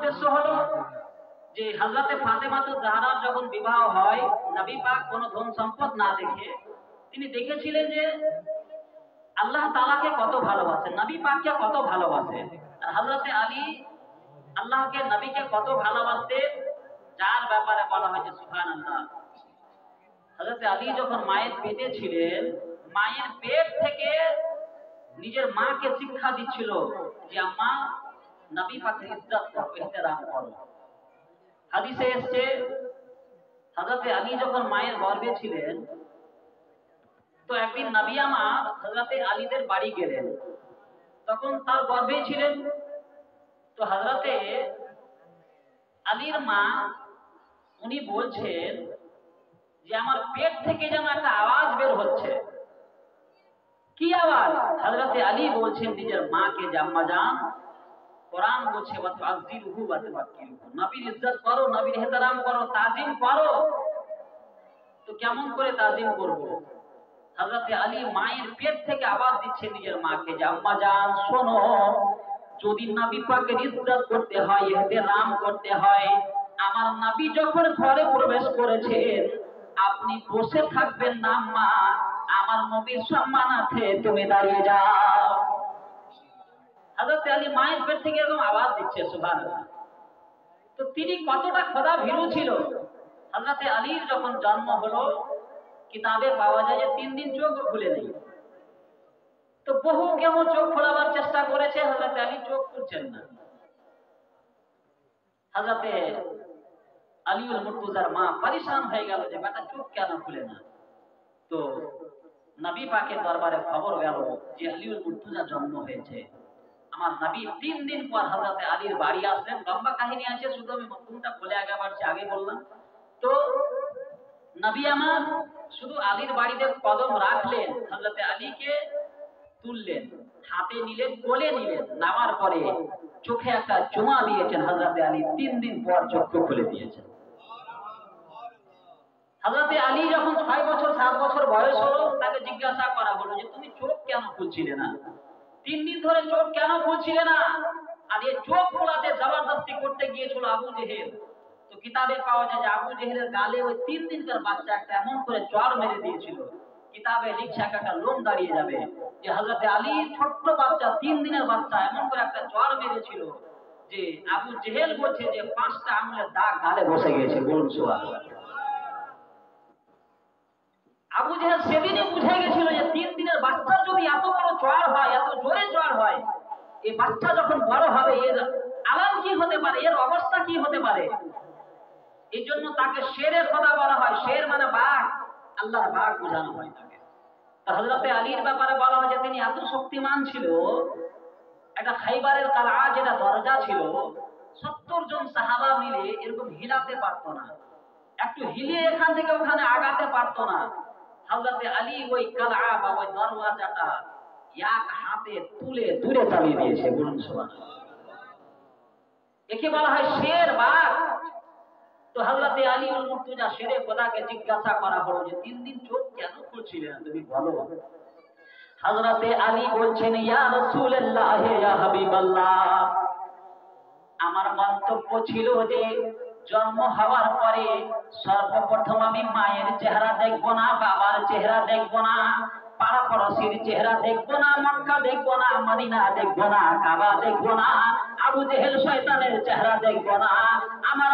উদ্দেশ্য হলো যে হযরতে ফাতেমা জাহরার যখন বিবাহ হয়, নবী পাক কোনো ধন সম্পদ না দেখে তিনি দেখেছিলেন যে আল্লাহ তাআলাকে কত ভালোবাসেন, নবী পাককে কত ভালোবাসেন। আর হযরতে আলী আল্লাহকে নবীকে কত ভালোবাসতেন, যার ব্যাপারে বলা হয়েছে সুবহানাল্লাহ। হযরতে আলী যখন মায়ের পেটে ছিলেন, মায়ের পেট থেকে নিজের মাকে শিক্ষা দিচ্ছিল যে আম্মা নবী পাকের ইজ্জত করো, ইহতিরাম করো। হাদিসে এসেছে হযরতে আলী যখন মায়ের গর্ভে ছিলেন, তো একদিন নবী আমার হযরতে আলীদের বাড়ি গেলেন, তখন তার গর্ভে ছিলেন। তো হযরতে আলীর মা উনি বলছেন যে আমার পেট থেকে যেন একটা আওয়াজ বের হচ্ছে। কি আওয়াজ? হযরতে আলী বলছেন নিজের মাকে, আম্মা জান, কোরআন বলছে ওয়াতআযিরুহু ওয়াতাওয়াক্কিলুহু, নবীর ইজ্জত করো, নবীর ইহতিরাম করো, তাজিম করো। তো কেমন করে তাজিম করব? হযরতে আলী মায়ের পেট থেকে আওয়াজ দিচ্ছে নিজের মাকে, আম্মা জান শোনো, যদি নবী পাকের ইজ্জত করতে হয়, ইহতিরাম করতে হয়, আমার নবী যখন ঘরে প্রবেশ করেছেন আপনি বসে থাকবেন না আম্মা, আমার নবীর সম্মানার্থে তুমি দাঁড়িয়ে যাও। হযরত আলী মায়ের পেট থেকে এরকম আওয়াজ দিচ্ছে, সুবহানাল্লাহ। তো তিনি কতটা খোদা ভীরু ছিল। হযরত আলীর যখন জন্ম হলো, কিতাবে পাওয়া যায় যে 3 দিন চোখ খুলে নেই। তো বহু কেমন চোখ খোলাবার চেষ্টা করেছে, হযরত আলী চোখ খুলছেন না। হযরত আলীউল মুর্তজার মা পরেশান হয়ে গেল যে বেটা চোখ কেন খুলে না। তো নবী পাকের দরবারে খবর গেল যে আলীউল মুর্তজা জন্ম হয়েছে। আমার নবী 3 দিন পর হযরত আলীর বাড়ি আসলেন। লম্বা কাহিনী আছে, শুধু আমি মতলবটা বলে আগে বললাম। তো নবী আমার শুধু আলীর বাড়িতে কদম রাখলেন, হযরত আলীকে তুললেন, হাতে নিলেন, কোলে নিলেন, নামার পরে চোখে একটা চুমা দিয়েছেন। হযরত আলী 3 দিন পর চক্ষু খুলে দিয়েছেন। হযরত আলী যখন 6 বছর 7 বছর বয়স হলো, তাকে জিজ্ঞাসা করা হলো যে তুমি চোখ কেন খুলছিলে না, 3 দিন ধরে চোখ কেন খুলছিলে না? আর এই চোখ খোলাতে জবরদস্তি করতে গিয়েছিল আবু জেহেল। তো কিতাবে পাওয়া যায় যে আবু জেহেলের গালে ওই 3 দিনকার বাচ্চা একটা এমন করে চড় মেরে দিয়েছিল, কিতাবে লিখছে একটা লোম দাঁড়িয়ে যাবে যে হযরত আলী ছোট্ট বাচ্চা, 3 দিনের বাচ্চা এমন করে একটা চড় মেরেছিল যে আবু জেহেল বলছে যে 5টা আঙুলের দাগ গালে বসে গেছে। বলুন সুবহানাল্লাহ। আবু জেহেল সেদিনই বুঝে গেছিল যে 3 দিনের বাচ্চার যদি এত বড় চড় হয়, এত জোরে চড় হয়, এই বাচ্চা যখন বড় হবে এর আলাম কি হতে পারে, এর অবস্থা কি হতে পারে। এই জন্য তাকে শেরে খোদা বলা হয়। শের মানে বাঘ, আল্লাহর বাঘ বোঝানো হয় তাকে। হযরত আলীর ব্যাপারে বলা হয় যে তিনি এত শক্তিমান ছিল, একটা খাইবারের কালআ যেটা দরজা ছিল, 70 জন সাহাবা মিলে এরকম হিলাতে পারতো না, একটু হিলিয়ে এখান থেকে ওখানে আগাতে পারতো না। হযরত আলী ওই কালআ বা ওই দরওয়াজাটা এক হাতে তুলে দূরে চালিয়ে দিয়েছে। বলুন সুবহানাল্লাহ। একে বলা হয় শের, বাঘ। তো হযরত আলীউল মুর্তজা শেরে খোদাকে জিজ্ঞাসা করা হলো যে 3 দিন চোখ কেন খুলছিলে না, তুমি বলো। হযরত আলী বলছেন, ইয়া রাসূলুল্লাহ, ইয়া হাবিবাল্লাহ, আমার মন্তব্য ছিল যে জন্ম হওয়ার পরে সর্বপ্রথম আমি মায়ের চেহারা দেখবো না, বাবার চেহারা দেখবো না, পাড়া পড়শির চেহারা দেখবো না, মক্কা দেখবো না, মদিনা দেখবো না, কাবা দেখবো না, আবু জেহেল শয়তানের চেহারা দেখবো না। আমার